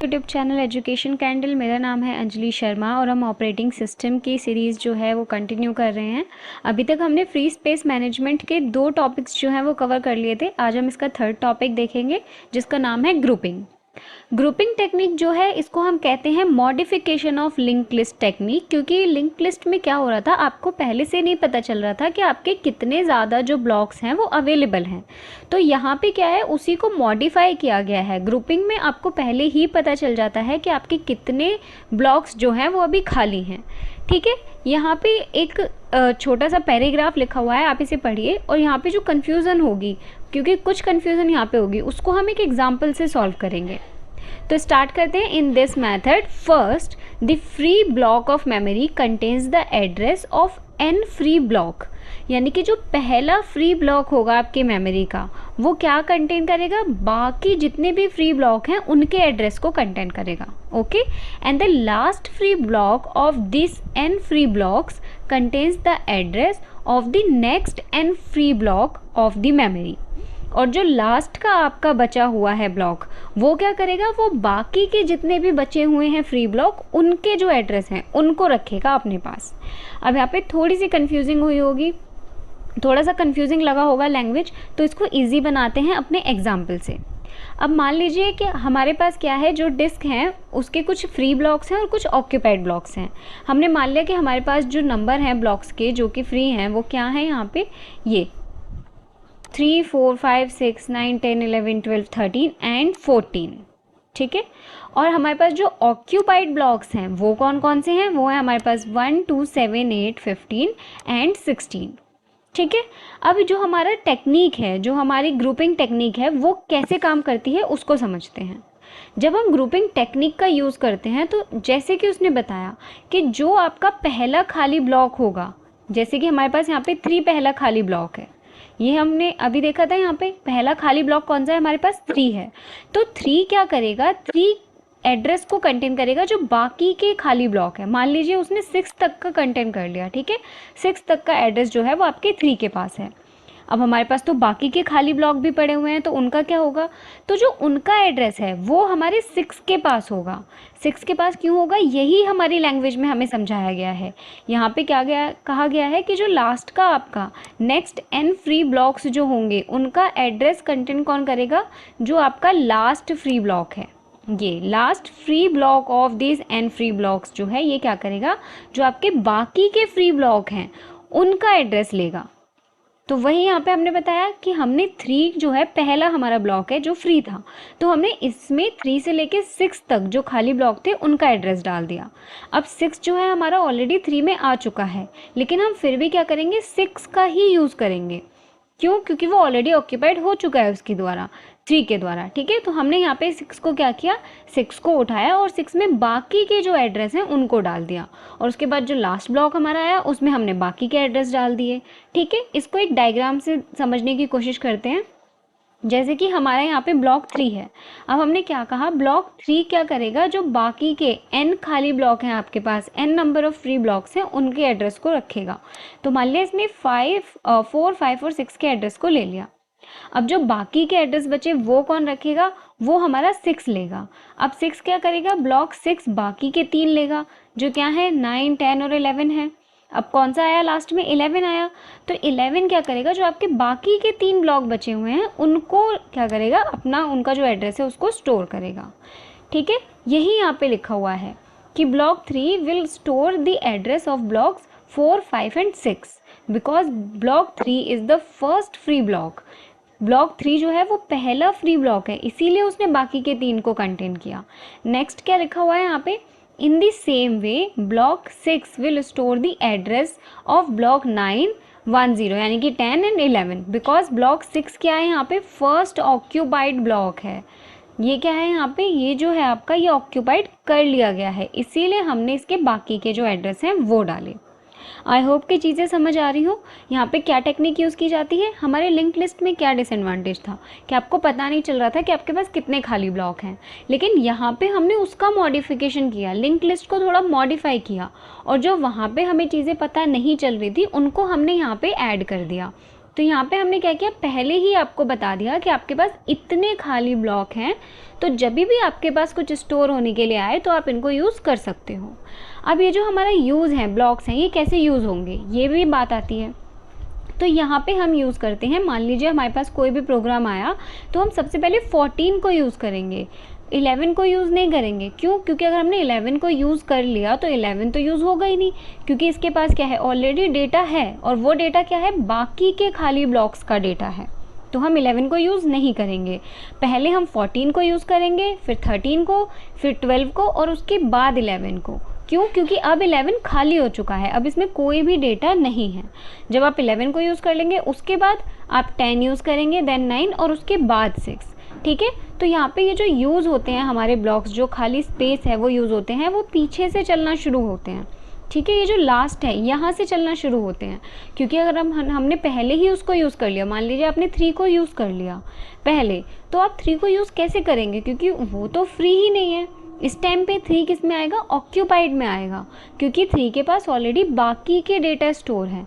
YouTube channel education candle. मेरा नाम है अंजलि शर्मा और हम ऑपरेटिंग सिस्टम की सीरीज़ जो है वो कंटिन्यू कर रहे हैं। अभी तक हमने फ्री स्पेस मैनेजमेंट के 2 टॉपिक्स जो हैं वो कवर कर लिए थे। आज हम इसका 3rd टॉपिक देखेंगे जिसका नाम है ग्रुपिंग। ग्रुपिंग टेक्निक जो है इसको हम कहते हैं modification of link list technique, क्योंकि लिंक लिस्ट में क्या हो रहा था, आपको पहले से नहीं पता चल रहा था कि आपके कितने ज़्यादा जो ब्लॉक्स हैं वो अवेलेबल हैं। तो यहाँ पे क्या है, उसी को मॉडिफाई किया गया है। ग्रुपिंग में आपको पहले ही पता चल जाता है कि आपके कितने ब्लॉक्स जो हैं वो अभी खाली हैं। ठीक है, यहाँ पे एक छोटा सा पैराग्राफ लिखा हुआ है, आप इसे पढ़िए और यहाँ पे जो कन्फ्यूज़न होगी, क्योंकि कुछ कन्फ्यूज़न यहाँ पे होगी, उसको हम एक एग्जाम्पल से सॉल्व करेंगे। तो स्टार्ट करते हैं। In this method first the free block of memory contains the address of n free block, यानी कि जो पहला फ्री ब्लॉक होगा आपके मेमोरी का वो क्या कंटेन करेगा, बाकी जितने भी फ्री ब्लॉक हैं उनके एड्रेस को कंटेन करेगा। Okay, and the last free block of this n free blocks contains the address of the next n free block of the memory. और जो लास्ट का आपका बचा हुआ है ब्लॉक वो क्या करेगा, वो बाकी के जितने भी बचे हुए हैं फ्री ब्लॉक उनके जो एड्रेस हैं उनको रखेगा अपने पास। अब यहाँ पे थोड़ी सी कंफ्यूजिंग हुई होगी, थोड़ा सा कंफ्यूजिंग लगा होगा लैंग्वेज, तो इसको इजी बनाते हैं अपने एग्जाम्पल से। अब मान लीजिए कि हमारे पास क्या है, जो डिस्क हैं उसके कुछ फ्री ब्लॉक्स हैं और कुछ ऑक्यूपाइड ब्लॉक्स हैं। हमने मान लिया कि हमारे पास जो नंबर हैं ब्लॉक्स के जो कि फ्री हैं वो क्या हैं, यहाँ पे ये 3, 4, 5, 6, 9, 10, 11, 12, 13 एंड 14। ठीक है, और हमारे पास जो ऑक्यूपाइड ब्लॉक्स हैं वो कौन कौन से हैं, वो है हमारे पास 1, 2, 7, 8, 15 एंड 16। ठीक है, अब जो हमारा टेक्निक है, जो हमारी ग्रुपिंग टेक्निक है वो कैसे काम करती है उसको समझते हैं। जब हम ग्रुपिंग टेक्निक का यूज़ करते हैं तो जैसे कि उसने बताया कि जो आपका पहला खाली ब्लॉक होगा, जैसे कि हमारे पास यहाँ पे 3 पहला खाली ब्लॉक है, ये हमने अभी देखा था। यहाँ पे पहला खाली ब्लॉक कौन सा है, हमारे पास 3 है। तो 3 क्या करेगा, 3 एड्रेस को कंटेन करेगा जो बाकी के खाली ब्लॉक है। मान लीजिए उसने 6 तक का कंटेन कर लिया, ठीक है, 6 तक का एड्रेस जो है वो आपके 3 के पास है। अब हमारे पास तो बाकी के खाली ब्लॉक भी पड़े हुए हैं, तो उनका क्या होगा, तो जो उनका एड्रेस है वो हमारे 6 के पास होगा। 6 के पास क्यों होगा, यही हमारी लैंग्वेज में हमें समझाया गया है। यहाँ पे क्या कहा गया है कि जो लास्ट का आपका नेक्स्ट एन फ्री ब्लॉक्स जो होंगे उनका एड्रेस कंटेन कौन करेगा, जो आपका लास्ट फ्री ब्लॉक है। ये last free block of this n free blocks जो है ये क्या करेगा, जो आपके बाकी के फ्री ब्लॉक हैं उनका एड्रेस लेगा। तो वही यहाँ पे हमने बताया कि हमने 3 जो है पहला हमारा ब्लॉक है जो फ्री था, तो हमने इसमें 3 से लेके 6 तक जो खाली ब्लॉक थे उनका एड्रेस डाल दिया। अब 6 जो है हमारा ऑलरेडी 3 में आ चुका है, लेकिन हम फिर भी क्या करेंगे, 6 का ही यूज़ करेंगे। क्यों, क्योंकि वो ऑलरेडी ऑक्यूपाइड हो चुका है उसके द्वारा, 3 के द्वारा। ठीक है, तो हमने यहाँ पे 6 को क्या किया, 6 को उठाया और 6 में बाकी के जो एड्रेस हैं उनको डाल दिया, और उसके बाद जो लास्ट ब्लॉक हमारा आया उसमें हमने बाकी के एड्रेस डाल दिए। ठीक है, इसको एक डायग्राम से समझने की कोशिश करते हैं। जैसे कि हमारा यहाँ पे ब्लॉक 3 है। अब हमने क्या कहा, ब्लॉक 3 क्या करेगा, जो बाकी के n खाली ब्लॉक हैं आपके पास, n number of free blocks हैं उनके एड्रेस को रखेगा। तो मान लिया इसने 4, 5 और 6 के एड्रेस को ले लिया। अब जो बाकी के एड्रेस बचे वो कौन रखेगा, वो हमारा 6 लेगा। अब 6 क्या करेगा, ब्लॉक 6 बाकी के 3 लेगा जो क्या है 9, 10 और 11 है। अब कौन सा आया लास्ट में, 11 आया। तो 11 क्या करेगा, जो आपके बाकी के 3 ब्लॉक बचे हुए हैं उनको क्या करेगा, अपना उनका जो एड्रेस है उसको स्टोर करेगा। ठीक है, यही यहाँ पे लिखा हुआ है कि block 3 will store the address of blocks 4, 5 and 6 because block 3 is the first free block. Block 3 जो है वो पहला फ्री ब्लॉक है, इसीलिए उसने बाकी के 3 को कंटेन किया। नेक्स्ट क्या लिखा हुआ है यहाँ पे, in the same way block 6 will store the address of block 9, 1, 0 यानी कि 10 एंड 11 बिकॉज ब्लॉक 6 क्या है, यहाँ पे फर्स्ट ऑक्यूपाइड ब्लॉक है। ये क्या है यहाँ पे, ये जो है आपका ये ऑक्यूपाइड कर लिया गया है, इसीलिए हमने इसके बाकी के जो एड्रेस हैं वो डाले। आई होप कि चीज़ें समझ आ रही हो। यहाँ पे क्या टेक्निक यूज़ की जाती है, हमारे लिंक लिस्ट में क्या डिसएडवांटेज था कि आपको पता नहीं चल रहा था कि आपके पास कितने खाली ब्लॉक हैं, लेकिन यहाँ पे हमने उसका मॉडिफिकेशन किया, लिंक लिस्ट को थोड़ा मॉडिफाई किया, और जो वहाँ पे हमें चीज़ें पता नहीं चल रही थी उनको हमने यहाँ पे ऐड कर दिया। तो यहाँ पे हमने क्या किया, पहले ही आपको बता दिया कि आपके पास इतने खाली ब्लॉक हैं, तो जब भी आपके पास कुछ स्टोर होने के लिए आए तो आप इनको यूज़ कर सकते हो। अब ये जो हमारा यूज़ है, ब्लॉक्स हैं, ये कैसे यूज़ होंगे, ये भी बात आती है। तो यहाँ पे हम यूज़ करते हैं, मान लीजिए हमारे पास कोई भी प्रोग्राम आया तो हम सबसे पहले 14 को यूज़ करेंगे, 11 को यूज़ नहीं करेंगे। क्यों? क्योंकि अगर हमने 11 को यूज़ कर लिया तो 11 तो यूज़ होगा ही नहीं, क्योंकि इसके पास क्या है, ऑलरेडी डेटा है, और वो डेटा क्या है, बाकी के खाली ब्लॉक्स का डेटा है। तो हम 11 को यूज़ नहीं करेंगे, पहले हम 14 को यूज़ करेंगे, फिर 13 को, फिर 12 को, और उसके बाद 11 को। क्यों? क्योंकि अब 11 खाली हो चुका है, अब इसमें कोई भी डेटा नहीं है। जब आप 11 को यूज़ कर लेंगे उसके बाद आप 10 यूज़ करेंगे, देन 9, और उसके बाद 6। ठीक है, तो यहाँ पे ये जो यूज़ होते हैं हमारे ब्लॉक्स, जो खाली स्पेस है वो यूज़ होते हैं, वो पीछे से चलना शुरू होते हैं। ठीक है, ये जो लास्ट है यहाँ से चलना शुरू होते हैं, क्योंकि अगर हमने पहले ही उसको यूज़ कर लिया, मान लीजिए आपने 3 को यूज़ कर लिया पहले, तो आप 3 को यूज़ कैसे करेंगे, क्योंकि वो तो फ्री ही नहीं है। इस टाइम पे 3 किस में आएगा, ऑक्यूपाइड में आएगा, क्योंकि 3 के पास ऑलरेडी बाकी के डेटा स्टोर हैं,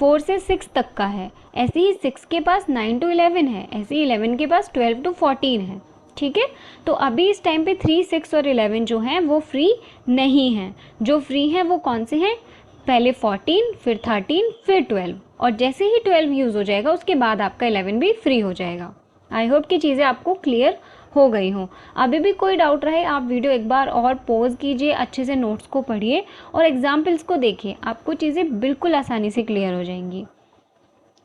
4 से 6 तक का है, ऐसे ही 6 के पास 9 to 11 है, ऐसे ही 11 के पास 12 to 14 है। ठीक है, तो अभी इस टाइम पे 3, 6 और 11 जो हैं वो फ्री नहीं हैं। जो फ्री हैं वो कौन से हैं, पहले 14, फिर 13, फिर 12, और जैसे ही 12 यूज़ हो जाएगा उसके बाद आपका 11 भी फ्री हो जाएगा। आई होप कि चीज़ें आपको क्लियर हो गई हो। अभी भी कोई डाउट रहे आप वीडियो एक बार और पॉज कीजिए, अच्छे से नोट्स को पढ़िए और एग्जाम्पल्स को देखिए, आपको चीज़ें बिल्कुल आसानी से क्लियर हो जाएंगी।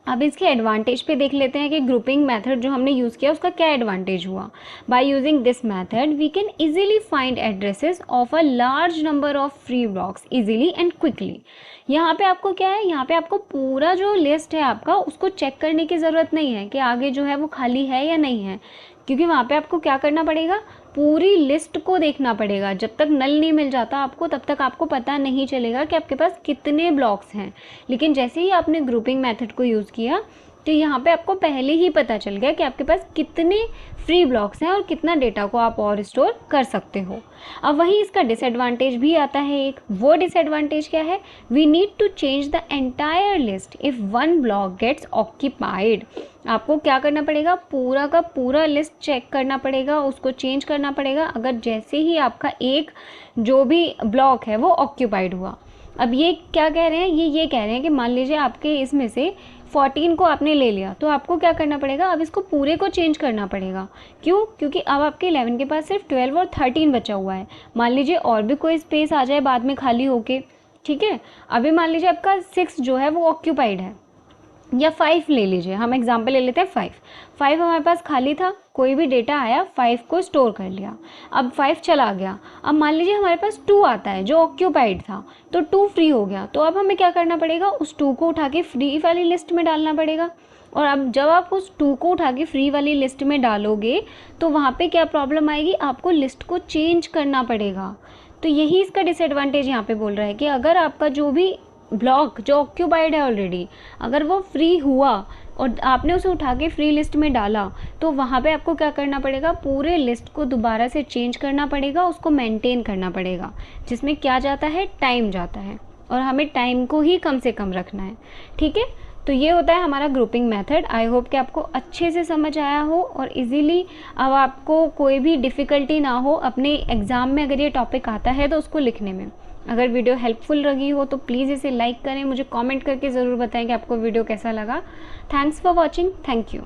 अब इसके एडवांटेज पे देख लेते हैं कि ग्रुपिंग मेथड जो हमने यूज़ किया उसका क्या एडवांटेज हुआ। By using this method we can easily find addresses of a large number of free blocks easily and quickly. यहाँ पे आपको क्या है, यहाँ पे आपको पूरा जो लिस्ट है आपका उसको चेक करने की ज़रूरत नहीं है कि आगे जो है वो खाली है या नहीं है, क्योंकि वहाँ पे आपको क्या करना पड़ेगा, पूरी लिस्ट को देखना पड़ेगा। जब तक नल नहीं मिल जाता आपको तब तक आपको पता नहीं चलेगा कि आपके पास कितने ब्लॉक्स हैं। लेकिन जैसे ही आपने ग्रुपिंग मेथड को यूज़ किया तो यहाँ पे आपको पहले ही पता चल गया कि आपके पास कितने फ्री ब्लॉक्स हैं और कितना डेटा को आप और स्टोर कर सकते हो। अब वहीं इसका डिसएडवांटेज भी आता है एक, वो डिसएडवांटेज क्या है, we need to change the entire list if one block gets occupied. आपको क्या करना पड़ेगा, पूरा का पूरा लिस्ट चेक करना पड़ेगा, उसको चेंज करना पड़ेगा अगर जैसे ही आपका एक जो भी ब्लॉक है वो ऑक्यूपाइड हुआ। अब ये क्या कह रहे हैं, ये कह रहे हैं कि मान लीजिए आपके इसमें से 14 को आपने ले लिया तो आपको क्या करना पड़ेगा, अब इसको पूरे को चेंज करना पड़ेगा। क्यों? क्योंकि अब आपके 11 के पास सिर्फ 12 और 13 बचा हुआ है। मान लीजिए और भी कोई स्पेस आ जाए बाद में खाली होके, ठीक है, अभी मान लीजिए आपका 6 जो है वो ऑक्यूपाइड है, या 5 ले लीजिए, हम एग्जाम्पल ले लेते हैं 5 हमारे पास खाली था, कोई भी डेटा आया 5 को स्टोर कर लिया, अब 5 चला गया। अब मान लीजिए हमारे पास 2 आता है जो ऑक्यूपाइड था, तो 2 फ्री हो गया, तो अब हमें क्या करना पड़ेगा, उस 2 को उठा के फ्री वाली लिस्ट में डालना पड़ेगा। और अब जब आप उस 2 को उठा के फ्री वाली लिस्ट में डालोगे तो वहाँ पे क्या प्रॉब्लम आएगी, आपको लिस्ट को चेंज करना पड़ेगा। तो यही इसका डिसएडवांटेज यहाँ पे बोल रहा है कि अगर आपका जो भी ब्लॉक जो ऑक्यूपाइड है ऑलरेडी, अगर वो फ्री हुआ और आपने उसे उठा के फ्री लिस्ट में डाला तो वहाँ पे आपको क्या करना पड़ेगा, पूरे लिस्ट को दोबारा से चेंज करना पड़ेगा, उसको मेंटेन करना पड़ेगा, जिसमें क्या जाता है, टाइम जाता है, और हमें टाइम को ही कम से कम रखना है। ठीक है, तो ये होता है हमारा ग्रुपिंग मेथड। आई होप कि आपको अच्छे से समझ आया हो और इजीली अब आपको कोई भी डिफ़िकल्टी ना हो अपने एग्ज़ाम में अगर ये टॉपिक आता है तो उसको लिखने में। अगर वीडियो हेल्पफुल लगी हो तो प्लीज़ इसे लाइक करें, मुझे कमेंट करके ज़रूर बताएं कि आपको वीडियो कैसा लगा। Thanks for watching, thank you.